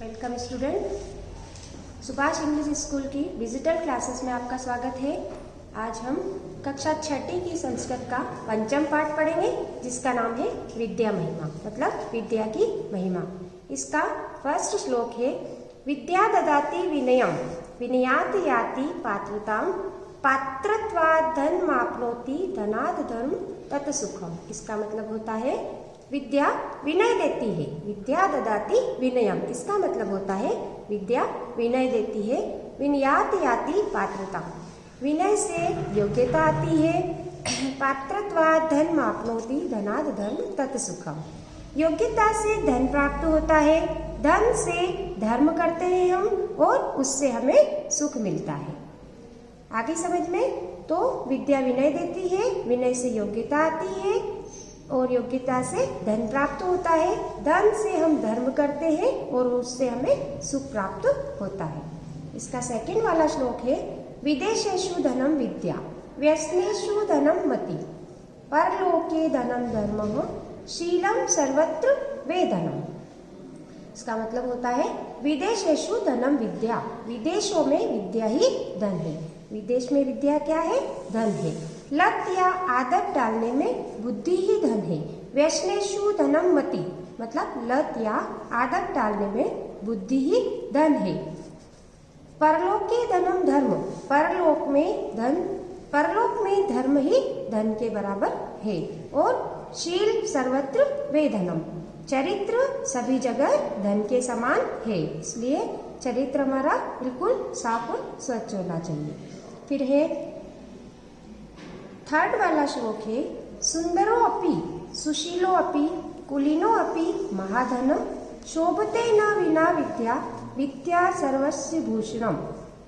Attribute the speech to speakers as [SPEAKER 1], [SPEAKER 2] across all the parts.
[SPEAKER 1] Welcome student, Subhash English school की digital classes में आपका स्वागत है। आज हम कक्षा छठी की संस्कृत का पंचम पाठ पढ़ेंगे, जिसका नाम है विद्या महिमा, मतलब विद्या की महिमा। इसका फर्स्ट श्लोक है, विद्या ददाति विनयम विनयात याति पात्रताम पात्रत्वात् धनमाप्नोति धनात् धर्म तत् सुखम। इसका मतलब होता है विद्या विनय देती है। विद्या ददाति विनयम, इसका मतलब होता है विद्या विनय देती है। विनयात याति पात्रता, विनय से योग्यता आती है। पात्रत्वात् धन माप्नोति धनात् धर्म तत् सुखम, योग्यता से धन प्राप्त होता है, धन से धर्म करते हैं हम और उससे हमें सुख मिलता है। आगे समझ में, तो विद्या विनय देती है, विनय से योग्यता आती है और योग्यता से धन प्राप्त होता है, धन से हम धर्म करते हैं और उससे हमें सुख प्राप्त होता है। इसका सेकंड वाला श्लोक है, विदेशेषु धनम विद्या व्यसनेषु धनम मति परलोके धनम धर्मः शीलम सर्वत्र वेधनम। इसका मतलब होता है विदेशेषु धनम विद्या, विदेशों में विद्या ही धन है। विदेश में विद्या क्या है? धन है। लत या आदत डालने में बुद्धि ही धन है। व्यसनेषु धनम मति, मतलब लत या आदत डालने में बुद्धि ही धन है। परलोके धनम धर्म, परलोक में धर्म ही धन के बराबर है। और शील सर्वत्र वे धनम, चरित्र सभी जगह धन के समान है, इसलिए चरित्र हमारा बिल्कुल साफ और स्वच्छ होना चाहिए। फिर है थर्ड वाला श्लोक है, सुंदरो अपि सुशीलो अपि कुलीनो अपि महाधनम शोभते न विना विद्या विद्या सर्वस्य भूषणम।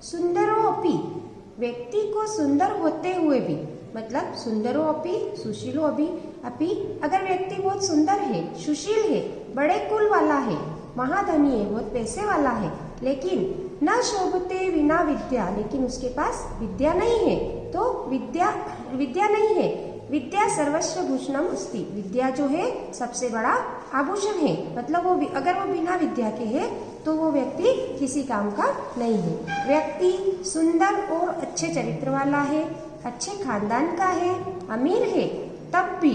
[SPEAKER 1] सुंदरो अपि, व्यक्ति को सुंदर होते हुए भी, मतलब सुंदरो अपि सुशीलो अपि अगर व्यक्ति बहुत सुंदर है, सुशील है, बड़े कुल वाला है, महाधनी है, बहुत पैसे वाला है, लेकिन न शोभते बिना विद्या, लेकिन उसके पास विद्या नहीं है, तो विद्या नहीं है। विद्या सर्वस्व भूषणम अस्ति, विद्या जो है सबसे बड़ा आभूषण है, मतलब वो अगर वो बिना विद्या के है तो वो व्यक्ति किसी काम का नहीं है। व्यक्ति सुंदर और अच्छे चरित्र वाला है, अच्छे खानदान का है, अमीर है, तब भी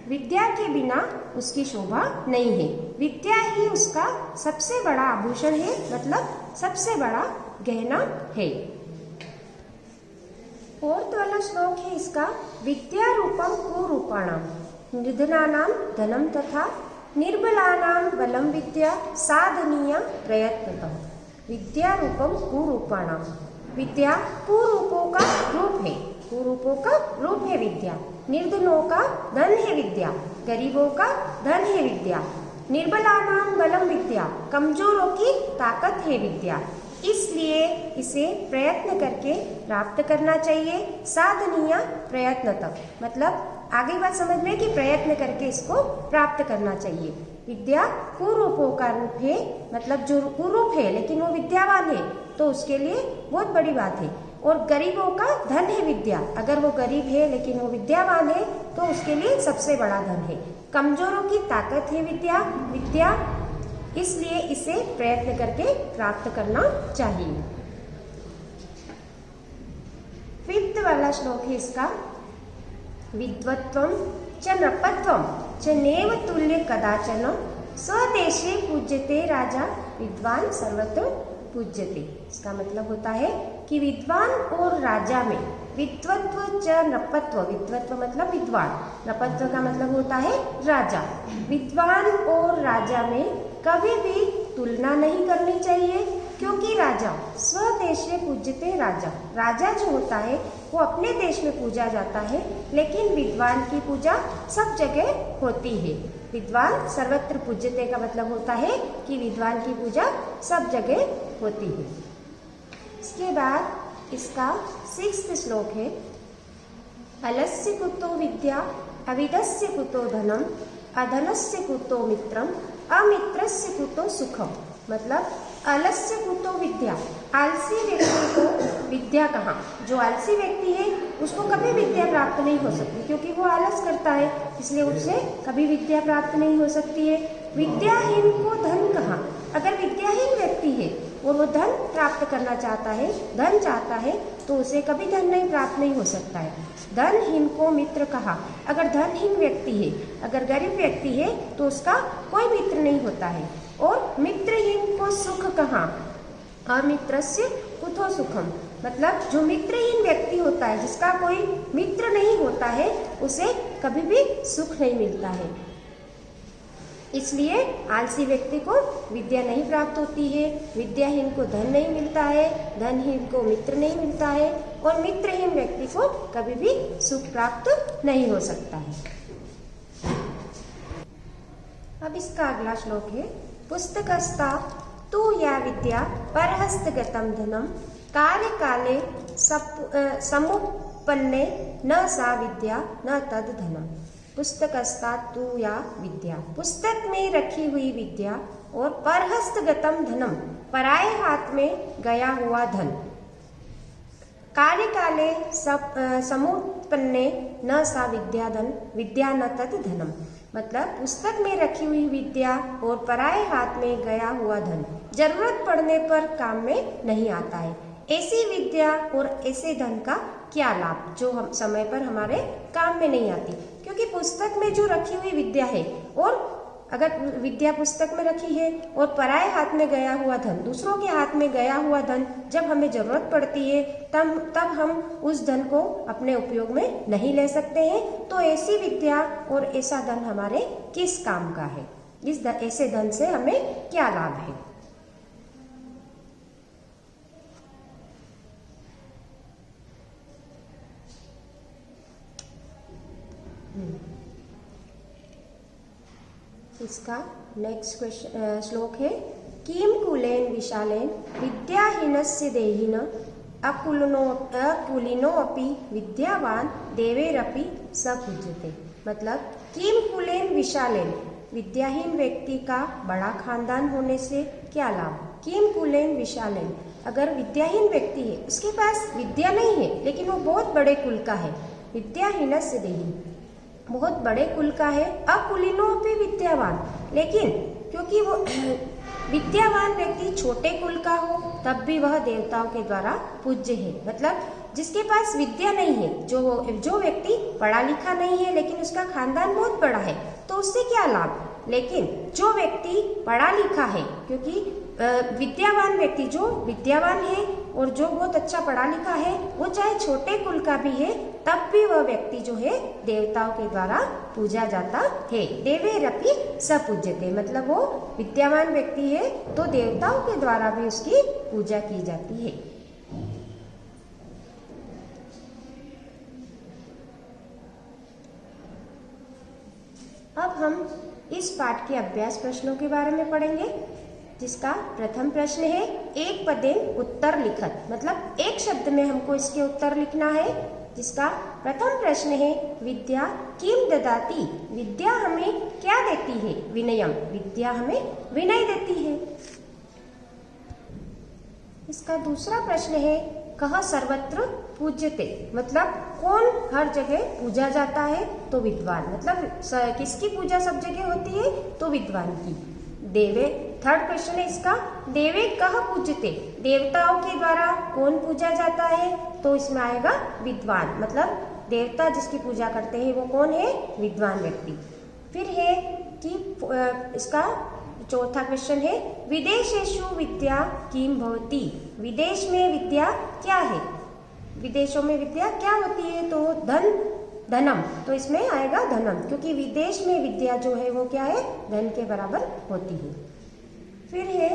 [SPEAKER 1] विद्या के बिना उसकी शोभा नहीं है। विद्या ही उसका सबसे बड़ा आभूषण है, मतलब सबसे बड़ा गहना है। फोर्थ वाला श्लोक है इसका, विद्या रूपम कुरूपाणाम निर्धनानाम धनम तथा निर्बलानाम बलम विद्या साधनीय प्रयत्नतः। विद्या रूपम कुरूपाणाम, विद्या कुरूपों का रूप है, कुरूपों का रूप है विद्या। निर्धनों का धन है विद्या, गरीबों का धन है विद्या। निर्बलानाम बलम विद्या, कमजोरों की ताकत है विद्या, इसलिए इसे प्रयत्न करके प्राप्त करना चाहिए। साधनीय प्रयत्न तक, मतलब आगे बात समझ में कि प्रयत्न करके इसको प्राप्त करना चाहिए। विद्या कुरूपों का रूप है, मतलब जो कुरूप है लेकिन वो विद्यावान है तो उसके लिए बहुत बड़ी बात है। और गरीबों का धन है विद्या, अगर वो गरीब है लेकिन वो विद्यावान है तो उसके लिए सबसे बड़ा धन है। कमजोरों की ताकत है विद्या, इसलिए इसे प्रयत्न करके प्राप्त करना चाहिए। फिफ्थ वाला श्लोक है इसका, विद्वत्वम च नृपत्वम च नेव तुल्य कदाचन स्वदेशे पूज्यते राजा विद्वान सर्वत्र पूज्यते। इसका मतलब होता है कि विद्वान और राजा में विद्वत्व च नृपत्व, विद्वत्व मतलब विद्वान, नृपत्व का मतलब होता है राजा। विद्वान और राजा में कभी भी तुलना नहीं करनी चाहिए, क्योंकि राजा स्वदेशे पूज्यते राजा, राजा जो होता है वो अपने देश में पूजा जाता है, लेकिन विद्वान की पूजा सब जगह होती है। विद्वान सर्वत्र पूज्यते का मतलब होता है कि विद्वान की पूजा सब जगह होती है। इसके बाद इसका सिक्स्थ श्लोक है, अलस्य कुतो विद्या अविदस्य कुतो धनम अधनस्य कुतो मित्रम अमित्रस्य कुतो सुखम। मतलब अलस्य कुतो विद्या, आलसी व्यक्ति को विद्या कहाँ, जो आलसी व्यक्ति है उसको कभी विद्या प्राप्त नहीं हो सकती, क्योंकि वो आलस करता है, इसलिए उससे कभी विद्या प्राप्त नहीं हो सकती है। विद्याहीन को धन कहाँ, अगर विद्याहीन व्यक्ति है और वो धन प्राप्त करना चाहता है, धन चाहता है, तो उसे कभी धन नहीं प्राप्त नहीं हो सकता है। धनहीन को मित्र कहा। अगर धनहीन व्यक्ति है, अगर गरीब व्यक्ति है, तो उसका कोई मित्र नहीं होता है। और मित्रहीन को सुख कहा। अमित्रस्य कुतो सुखम, मतलब जो मित्रहीन व्यक्ति होता है, जिसका कोई मित्र नहीं होता है, उसे कभी भी सुख नहीं मिलता है। इसलिए आलसी व्यक्ति को विद्या नहीं प्राप्त होती है, विद्याहीन को धन नहीं मिलता है, धनहीन को मित्र नहीं मिलता है, और मित्रहीन व्यक्ति को कभी भी सुख प्राप्त नहीं हो सकता है। अब इसका अगला श्लोक है, पुस्तकस्था तु या विद्या परहस्तगतम धनम कार्यकाले समुपन्ने न सा विद्या न तद धनम। पुस्तकस्था तु या विद्या, पुस्तक में रखी हुई विद्या, और परहस्तगतम धनम, पराये हाथ में गया हुआ धन, कार्यकाले समुपन्ने न सा विद्या धन विद्या न तद धनम, मतलब पुस्तक में रखी हुई विद्या और पराये हाथ में गया हुआ धन जरूरत पड़ने पर काम में नहीं आता है। ऐसी विद्या और ऐसे धन का क्या लाभ जो हम समय पर हमारे काम में नहीं आती, क्योंकि पुस्तक में जो रखी हुई विद्या है, और अगर विद्या पुस्तक में रखी है और पराये हाथ में गया हुआ धन, दूसरों के हाथ में गया हुआ धन जब हमें जरूरत पड़ती है तब हम उस धन को अपने उपयोग में नहीं ले सकते हैं। तो ऐसी विद्या और ऐसा धन हमारे किस काम का है, ऐसे धन से हमें क्या लाभ है। इसका नेक्स्ट क्वेश्चन श्लोक है, किम कुलेन विशालेन विद्याहीनस्य देहिन अकुलिनो अपि विद्यावान देवेरपि स पूज्यते। मतलब किम कुलेन विशालेन, विद्याहीन व्यक्ति का बड़ा खानदान होने से क्या लाभ। किम कुलेन विशालेन, अगर विद्याहीन व्यक्ति है, उसके पास विद्या नहीं है लेकिन वो बहुत बड़े कुल का है, विद्याहीनस्य देहि, बहुत बड़े कुल का है, अकुलिनो भी विद्यावान, लेकिन क्योंकि वो विद्यावान व्यक्ति छोटे कुल का हो तब भी वह देवताओं के द्वारा पूज्य है। मतलब जिसके पास विद्या नहीं है, जो व्यक्ति पढ़ा लिखा नहीं है लेकिन उसका खानदान बहुत बड़ा है, तो उससे क्या लाभ। लेकिन जो व्यक्ति पढ़ा लिखा है, क्योंकि विद्यावान व्यक्ति जो विद्यावान है और जो बहुत अच्छा पढ़ा लिखा है, वो चाहे छोटे कुल का भी है तब भी वह व्यक्ति जो है देवताओं के द्वारा पूजा जाता है। देवेरपि स पूज्यते, मतलब वो विद्यावान व्यक्ति है तो देवताओं के द्वारा भी उसकी पूजा की जाती है। अब हम इस पाठ के अभ्यास प्रश्नों के बारे में पढ़ेंगे, जिसका प्रथम प्रश्न है, एक पदेन उत्तर लिखत, मतलब एक शब्द में हमको इसके उत्तर लिखना है। जिसका प्रथम प्रश्न है, विद्या किम ददाति, विद्या हमें क्या देती है। विनयम, विद्या हमें विनय देती है। इसका दूसरा प्रश्न है, कह सर्वत्र पूज्यते, मतलब कौन हर जगह पूजा जाता है। तो विद्वान, मतलब किसकी पूजा सब जगह होती है, तो विद्वान की। देवे, थर्ड क्वेश्चन है इसका, देवे कह पूजते, देवताओं के द्वारा कौन पूजा जाता है। तो इसमें आएगा विद्वान, मतलब देवता जिसकी पूजा करते हैं वो कौन है, विद्वान व्यक्ति। फिर है कि इसका चौथा क्वेश्चन है, विदेशेषु विद्या किम भवति, विदेश में विद्या क्या है, विदेशों में विद्या क्या होती है। तो धनम, तो इसमें आएगा धनम, क्योंकि विदेश में विद्या जो है वो क्या है, धन के बराबर होती है। फिर है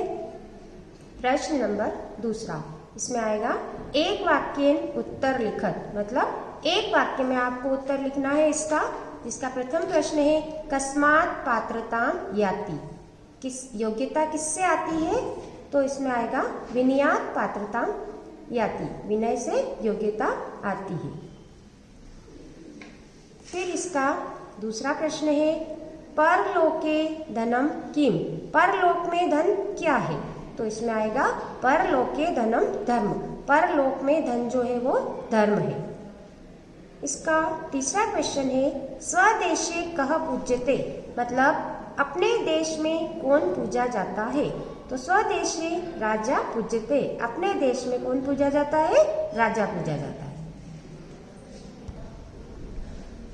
[SPEAKER 1] प्रश्न नंबर दूसरा, इसमें आएगा एक वाक्येन उत्तर लिखत, मतलब एक वाक्य में आपको उत्तर लिखना है इसका। जिसका प्रथम प्रश्न है, कस्मात् पात्रतां याति, किस योग्यता किससे आती है। तो इसमें आएगा विनयात् पात्रतां याति, विनय से योग्यता आती है। फिर इसका दूसरा प्रश्न है, परलोके धनम किम, परलोक में धन क्या है। तो इसमें आएगा परलोके धनम धर्म, परलोक में धन जो है वो धर्म है। इसका तीसरा क्वेश्चन है, स्वदेशे कह पूज्यते, मतलब अपने देश में कौन पूजा जाता है। तो स्वदेशी राजा पूज्यते, अपने देश में कौन पूजा जाता है? राजा पूजा जाता है।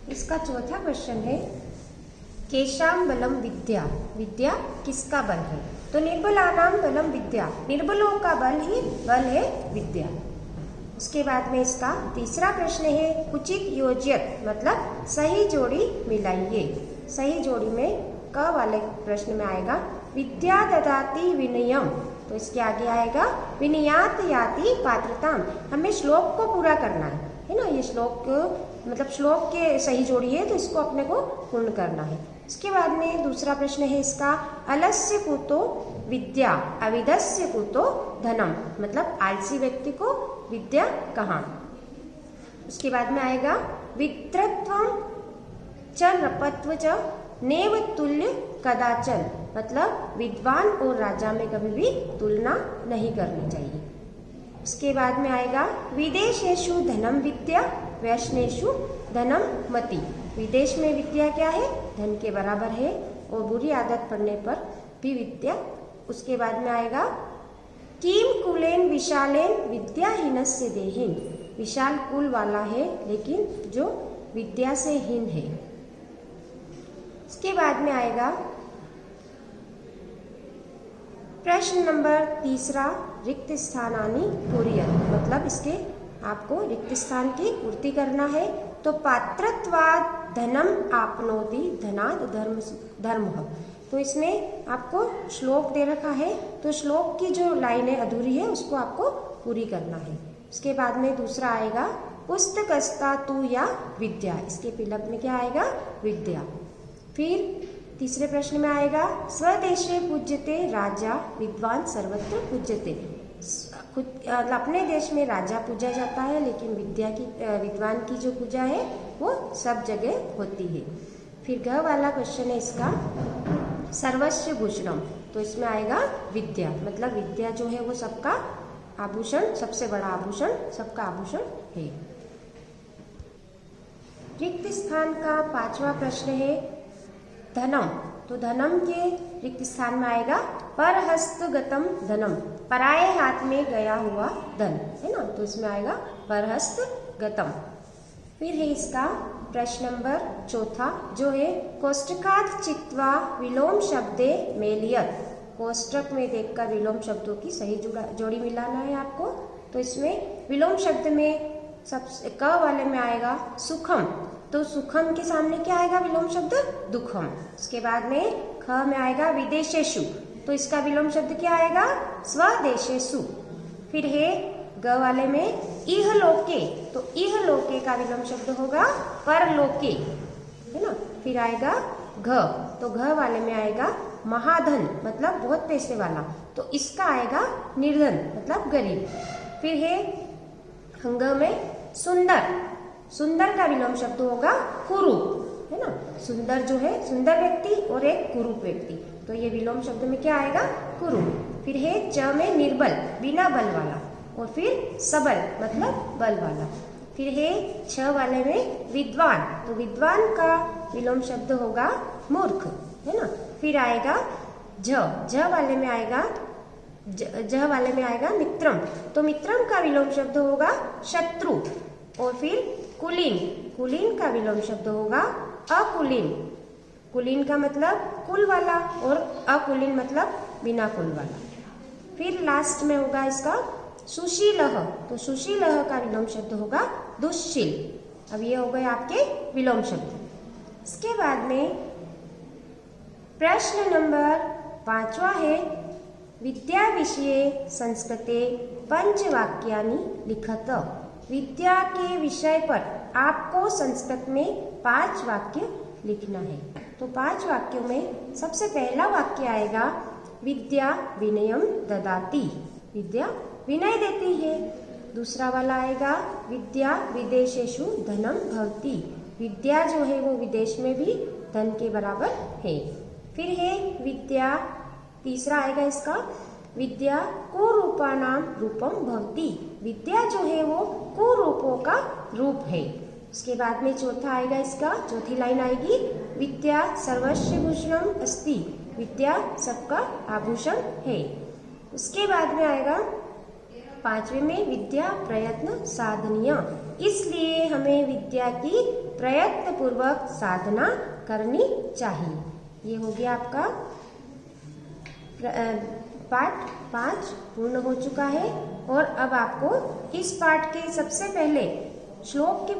[SPEAKER 1] इसका चौथा क्वेश्चन है केशाम बलम विद्या, विद्या किसका बल है? तो निर्बलानाम बलम विद्या, निर्बलों का बल है विद्या। उसके बाद में इसका तीसरा प्रश्न है उचित योज्यत, मतलब सही जोड़ी मिलाइए। सही जोड़ी में क वाले प्रश्न में आएगा विद्या ददाति विनयम, तो इसके आगे आएगा विनयात याति पात्रताम। हमें श्लोक को पूरा करना है ना, ये श्लोक मतलब श्लोक के सही जोड़ी है तो इसको अपने को पूर्ण करना है। इसके बाद में दूसरा प्रश्न है इसका अलस्य कुतो विद्या अविदस्य कुतो धनम, मतलब आलसी व्यक्ति को विद्या कहाँ। उसके बाद में आएगा विद्रत्वम च नृपत्व च नेव तुल्य कदाचन, मतलब विद्वान और राजा में कभी भी तुलना नहीं करनी चाहिए। उसके बाद में आएगा विदेशेषु धनम विद्या वैष्णेषु धनम मति, विदेश में विद्या क्या है? धन के बराबर है और बुरी आदत पड़ने पर भी विद्या। उसके बाद में आएगा किम कुलेन विशालेन विद्याहीनस्य देहिन, विशाल कुल वाला है लेकिन जो विद्या से हीन है। इसके बाद में आएगा प्रश्न नंबर तीसरा रिक्त स्थानानि पूर्यत, मतलब इसके आपको रिक्त स्थान की पूर्ति करना है। तो पात्रत्वाद धनम आपनोति धनाद धर्म, तो इसमें आपको श्लोक दे रखा है तो श्लोक की जो लाइनें अधूरी है उसको आपको पूरी करना है। उसके बाद में दूसरा आएगा पुस्तकस्ता तू या विद्या, इसके पिलक में क्या आएगा? विद्या। फिर तीसरे प्रश्न में आएगा स्वदेशे पूज्यते राजा विद्वान सर्वत्र पूज्यते, अपने देश में राजा पूजा जाता है लेकिन विद्वान की जो पूजा है वो सब जगह होती है। फिर घ वाला क्वेश्चन है इसका सर्वस्व भूषणम, तो इसमें आएगा विद्या, मतलब विद्या जो है वो सबका आभूषण, सबसे बड़ा आभूषण, सबका आभूषण है। रिक्त स्थान का पांचवा प्रश्न है धनम, तो धनम के रिक्त स्थान में आएगा परहस्तगतम धनम, पराये हाथ में गया हुआ धन है ना, तो इसमें आएगा परहस्तगतम। फिर है इसका प्रश्न नंबर चौथा जो है कोष्टकात् चित्वा विलोम शब्दे मेलियत, कोष्टक में देखकर विलोम शब्दों की सही जोड़ी मिलाना है आपको। तो इसमें विलोम शब्द में सबसे क वाले में आएगा सुखम, तो सुखम के सामने क्या आएगा विलोम शब्द? दुखम। उसके बाद में ख में आएगा विदेशेषु, तो इसका विलोम शब्द क्या आएगा? स्वदेशेषु। फिर है ग वाले में इह लोके, तो इह लोके का विलोम शब्द होगा परलोके है ना। फिर आएगा घ, तो घ वाले में आएगा महाधन, मतलब बहुत पैसे वाला, तो इसका आएगा निर्धन, मतलब गरीब। फिर है हंग में सुंदर, सुंदर का विलोम शब्द होगा कुरूप है ना, सुंदर जो है सुंदर व्यक्ति और एक कुरूप व्यक्ति, तो ये विलोम शब्द में क्या आएगा? कुरूप। फिर है च में निर्बल, बिना बल वाला, और फिर सबल मतलब बल वाला। फिर है छ वाले में विद्वान, तो विद्वान का विलोम शब्द होगा मूर्ख है ना। फिर आएगा झ वाले में आएगा ज वाले में आएगा मित्रम, तो मित्रम का विलोम शब्द होगा शत्रु। और फिर कुलीन, कुलीन का विलोम शब्द होगा अकुलीन, कुलीन का मतलब कुल वाला और अकुलीन मतलब बिना कुल वाला। फिर लास्ट में होगा इसका सुशीलः, तो सुशीलः का विलोम शब्द होगा दुश्शील। अब ये हो गए आपके विलोम शब्द। इसके बाद में प्रश्न नंबर 5वां है विद्या विषये संस्कृते पंचवाक्यानि लिखत, विद्या के विषय पर आपको संस्कृत में 5 वाक्य लिखना है। तो 5 वाक्यों में सबसे पहला वाक्य आएगा विद्या विनयम ददाति, विद्या विनय देती है। दूसरा वाला आएगा विद्या विदेशेषु धनम भवति, विद्या जो है वो विदेश में भी धन के बराबर है। फिर है विद्या, तीसरा आएगा इसका विद्या कुरूपानाम रूपम भवति, विद्या जो है वो कुरूपों का रूप है। उसके बाद में चौथा आएगा इसका, चौथी लाइन आएगी विद्या सर्वस्व भूषणम अस्ति, विद्या सबका आभूषण है। उसके बाद में आएगा 5वें में विद्या प्रयत्न साधनीय, इसलिए हमें विद्या की प्रयत्न पूर्वक साधना करनी चाहिए। ये हो गया आपका पाठ 5 पूर्ण हो चुका है। और अब आपको इस पाठ के सबसे पहले श्लोक के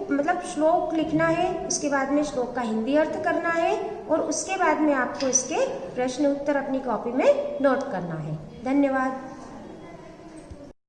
[SPEAKER 1] श्लोक लिखना है, उसके बाद में श्लोक का हिंदी अर्थ करना है और उसके बाद में आपको इसके प्रश्न उत्तर अपनी कॉपी में नोट करना है। धन्यवाद।